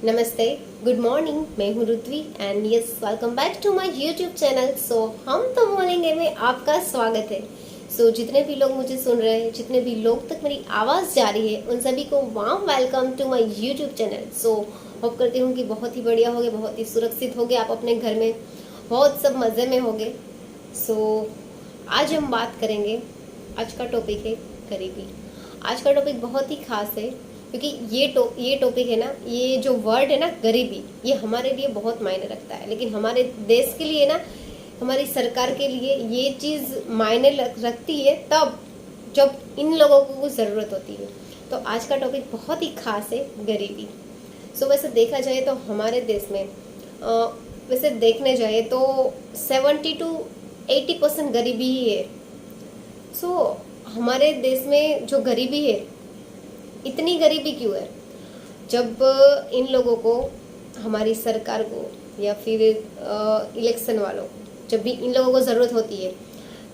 नमस्ते, good morning. मैं हूँ Rutvi and yes welcome back to my YouTube channel. So हम तो बोलेंगे में आपका स्वागत है। जितने भी लोग मुझे सुन रहे हैं, जितने भी लोग तक मेरी आवाज़ जा रही है, उन सभी को warm welcome to my YouTube channel. Hope करती हूँ कि बहुत ही बढ़िया होगे, बहुत ही सुरक्षित होगे, आप अपने घर में बहुत सब मज़े में होगे। आज हम बात करेंगे, आज का टॉपिक है गरीबी। आज का टॉपिक बहुत ही खास है क्योंकि ये टॉपिक है ना, ये जो वर्ड है ना गरीबी, ये हमारे लिए बहुत मायने रखता है। लेकिन हमारे देश के लिए ना, हमारी सरकार के लिए ये चीज़ मायने रखती है तब जब इन लोगों को ज़रूरत होती है। तो आज का टॉपिक बहुत ही खास है, गरीबी। वैसे देखा जाए तो हमारे देश में वैसे देखने जाए तो 70 to 80% गरीबी ही है। हमारे देश में जो गरीबी है, इतनी गरीबी क्यों है? जब इन लोगों को, हमारी सरकार को या फिर इलेक्शन वालों को, जब भी इन लोगों को ज़रूरत होती है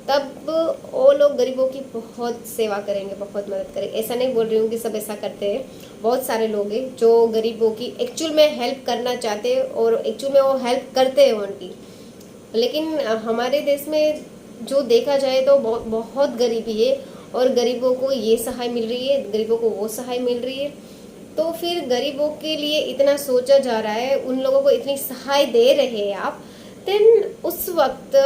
तब वो लोग गरीबों की बहुत सेवा करेंगे, बहुत मदद करेंगे। ऐसा नहीं बोल रही हूँ कि सब ऐसा करते हैं, बहुत सारे लोग हैं जो गरीबों की एक्चुअल में हेल्प करना चाहते हैं और एक्चुअल में वो हेल्प करते हैं उनकी। लेकिन हमारे देश में जो देखा जाए तो बहुत गरीबी है और गरीबों को ये सहाय मिल रही है, गरीबों को वो सहाय मिल रही है। तो फिर गरीबों के लिए इतना सोचा जा रहा है, उन लोगों को इतनी सहाय दे रहे हैं आप, देन उस वक्त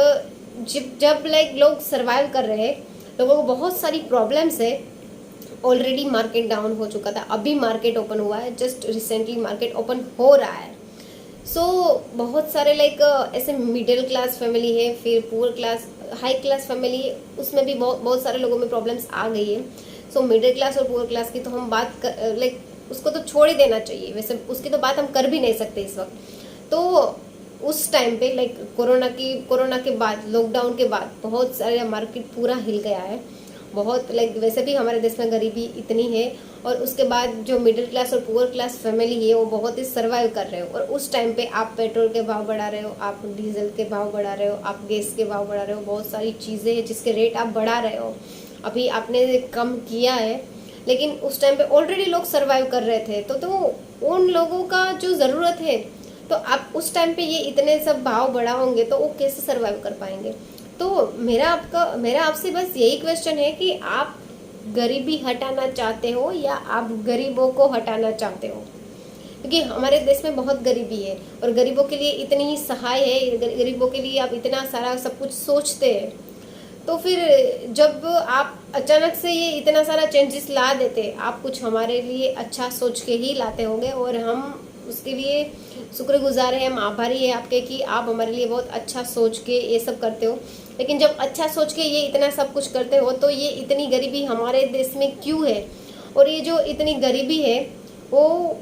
जब लाइक लोग सरवाइव कर रहे हैं, लोगों को बहुत सारी प्रॉब्लम्स है। ऑलरेडी मार्केट डाउन हो चुका था, अभी मार्केट ओपन हुआ है, जस्ट रिसेंटली मार्केट ओपन हो रहा है। बहुत सारे लाइक ऐसे मिडिल क्लास फैमिली है, फिर poor class, high class family है, उसमें भी बहुत सारे लोगों में प्रॉब्लम्स आ गई है। मिडिल क्लास और पुअर क्लास की तो हम बात लाइक उसको तो छोड़ ही देना चाहिए, वैसे उसकी तो बात हम कर भी नहीं सकते इस वक्त। तो उस टाइम पे लाइक कोरोना के बाद, लॉकडाउन के बाद बहुत सारे मार्केट पूरा हिल गया है। बहुत लाइक वैसे भी हमारे देश में गरीबी इतनी है और उसके बाद जो मिडिल क्लास और पुअर क्लास फैमिली है वो बहुत ही सर्वाइव कर रहे हो। और उस टाइम पे आप पेट्रोल के भाव बढ़ा रहे हो, आप डीजल के भाव बढ़ा रहे हो, आप गैस के भाव बढ़ा रहे हो, बहुत सारी चीज़ें हैं जिसके रेट आप बढ़ा रहे हो। अभी आपने कम किया है, लेकिन उस टाइम पे ऑलरेडी लोग सर्वाइव कर रहे थे। तो उन लोगों का जो ज़रूरत है, तो आप उस टाइम पे ये इतने सब भाव बढ़ाओगे तो वो कैसे सर्वाइव कर पाएंगे? तो मेरा आपसे बस यही क्वेश्चन है कि आप गरीबी हटाना चाहते हो या आप गरीबों को हटाना चाहते हो? क्योंकि हमारे देश में बहुत गरीबी है और गरीबों के लिए इतनी ही सहाय है, गरीबों के लिए आप इतना सारा सब कुछ सोचते हैं। तो फिर जब आप अचानक से ये इतना सारा चेंजेस ला देते, आप कुछ हमारे लिए अच्छा सोच के ही लाते होंगे और हम उसके लिए शुक्रगुजार है, हम आभारी है आपके कि आप हमारे लिए बहुत अच्छा सोच के ये सब करते हो। लेकिन जब अच्छा सोच के ये इतना सब कुछ करते हो तो ये इतनी गरीबी हमारे देश में क्यों है? और ये जो इतनी गरीबी है वो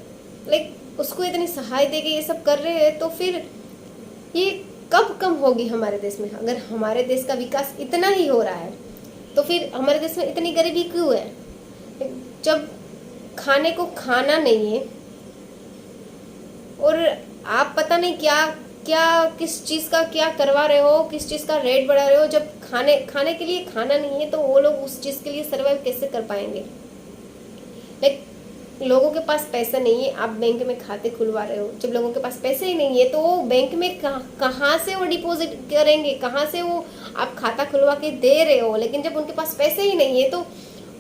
लाइक उसको इतनी सहाय दे के ये सब कर रहे हैं, तो फिर ये कब कम होगी हमारे देश में? अगर हमारे देश का विकास इतना ही हो रहा है तो फिर हमारे देश में इतनी गरीबी क्यों है? जब खाने को खाना नहीं है और आप पता नहीं क्या क्या किस चीज़ का क्या करवा रहे हो, किस चीज़ का रेट बढ़ा रहे हो। जब खाने के लिए खाना नहीं है तो वो लोग उस चीज़ के लिए सर्वाइव कैसे कर पाएंगे? लाइक लोगों के पास पैसा नहीं है, आप बैंक में खाते खुलवा रहे हो। जब लोगों के पास पैसे ही नहीं है तो वो बैंक में कहाँ से वो डिपॉजिट करेंगे, कहाँ से वो आप खाता खुलवा के दे रहे हो? लेकिन जब उनके पास पैसे ही नहीं है तो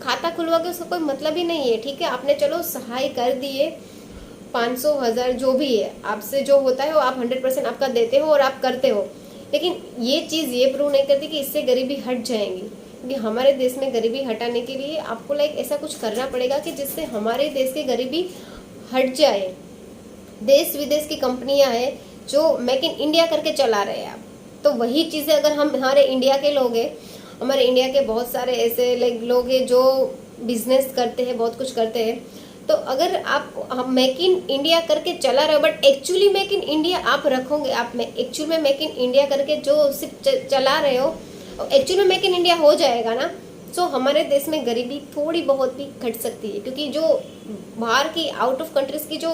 खाता खुलवा के उसका कोई मतलब ही नहीं है। ठीक है, आपने चलो सहाय कर दिए, 500 1000 जो भी है, आपसे जो होता है वो आप 100% आपका देते हो और आप करते हो। लेकिन ये चीज़ ये प्रूव नहीं करती कि इससे गरीबी हट जाएंगी। क्योंकि हमारे देश में गरीबी हटाने के लिए आपको लाइक ऐसा कुछ करना पड़ेगा कि जिससे हमारे देश की गरीबी हट जाए। देश विदेश की कंपनियां हैं जो मेक इन इंडिया करके चला रहे हैं आप, तो वही चीज़ें अगर हम, हमारे इंडिया के लोग हैं, हमारे इंडिया के बहुत सारे ऐसे लाइक लोग हैं जो बिजनेस करते हैं, बहुत कुछ करते हैं। तो अगर आप मेक इन इंडिया करके चला रहे हो but actually make in India आप रखोगे, आप एक्चुअल में मेक इन इंडिया करके जो सिर्फ चला रहे हो, एक्चुअल में मेक इन इंडिया हो जाएगा ना, हमारे देश में गरीबी थोड़ी बहुत भी घट सकती है। क्योंकि जो बाहर की, आउट ऑफ कंट्रीज की जो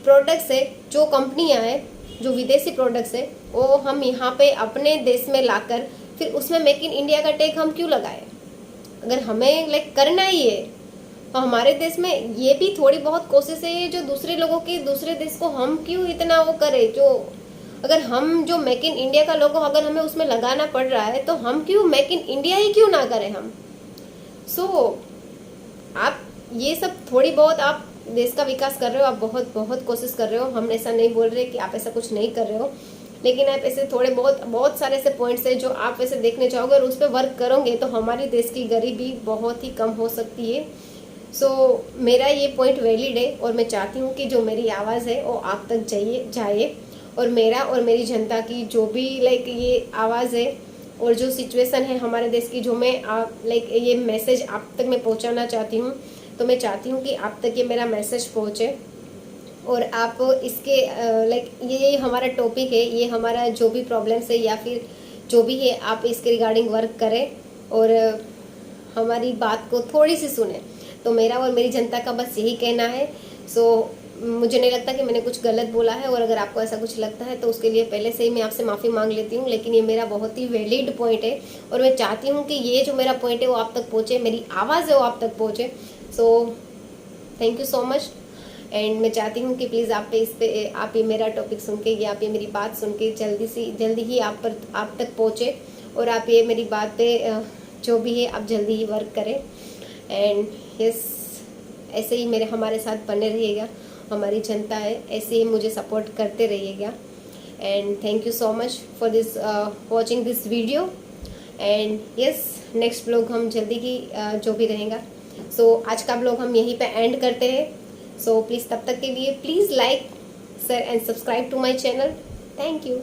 प्रोडक्ट्स है, जो कंपनियां हैं, जो विदेशी प्रोडक्ट्स है, वो हम यहाँ पे अपने देश में लाकर फिर उसमें मेक इन इंडिया का टैग हम क्यों लगाए? अगर हमें लाइक करना ही है और हमारे देश में ये भी थोड़ी बहुत कोशिश है जो दूसरे लोगों की, दूसरे देश को हम क्यों इतना वो करें। जो अगर हम जो मेक इन इंडिया का लोगो अगर हमें उसमें लगाना पड़ रहा है तो हम क्यों मेक इन इंडिया ही क्यों ना करें हम। आप ये सब थोड़ी बहुत आप देश का विकास कर रहे हो, आप बहुत बहुत कोशिश कर रहे हो, हम ऐसा नहीं बोल रहे कि आप ऐसा कुछ नहीं कर रहे हो, लेकिन आप ऐसे थोड़े बहुत सारे ऐसे पॉइंट्स हैं जो आप वैसे देखने चाहोगे और उस पर वर्क करोगे तो हमारे देश की गरीबी बहुत ही कम हो सकती है। मेरा ये पॉइंट वैलिड है और मैं चाहती हूँ कि जो मेरी आवाज़ है वो आप तक जाए और मेरा और मेरी जनता की जो भी ये आवाज़ है और जो सिचुएशन है हमारे देश की, जो मैं ये मैसेज आप तक मैं पहुँचाना चाहती हूँ, तो मैं चाहती हूँ कि आप तक ये मेरा मैसेज पहुँचे और आप इसके ये हमारा टॉपिक है, ये हमारा जो भी प्रॉब्लम्स है या फिर जो भी है आप इसके रिगार्डिंग वर्क करें और हमारी बात को थोड़ी सी सुने। तो मेरा और मेरी जनता का बस यही कहना है। मुझे नहीं लगता कि मैंने कुछ गलत बोला है और अगर आपको ऐसा कुछ लगता है तो उसके लिए पहले से ही मैं आपसे माफ़ी मांग लेती हूँ, लेकिन ये मेरा बहुत ही वैलिड पॉइंट है और मैं चाहती हूँ कि ये जो मेरा पॉइंट है वो आप तक पहुँचे, मेरी आवाज़ है वो आप तक पहुँचे। Thank you so much. And मैं चाहती हूँ कि प्लीज़ आप ये मेरा टॉपिक सुन के या आप ये मेरी बात सुन के जल्दी ही आप तक पहुँचे और आप ये मेरी बात पे जो भी है आप जल्दी ही वर्क करें। एंड यस, ऐसे ही हमारे साथ बने रहिएगा, हमारी जनता है ऐसे ही मुझे सपोर्ट करते रहिएगा। And thank you so much for this watching this video. And yes, next blog हम जल्दी ही जो भी रहेगा। आज का ब्लॉग हम यहीं पे एंड करते हैं। प्लीज़ तब तक के लिए please like share and subscribe to my channel. Thank you.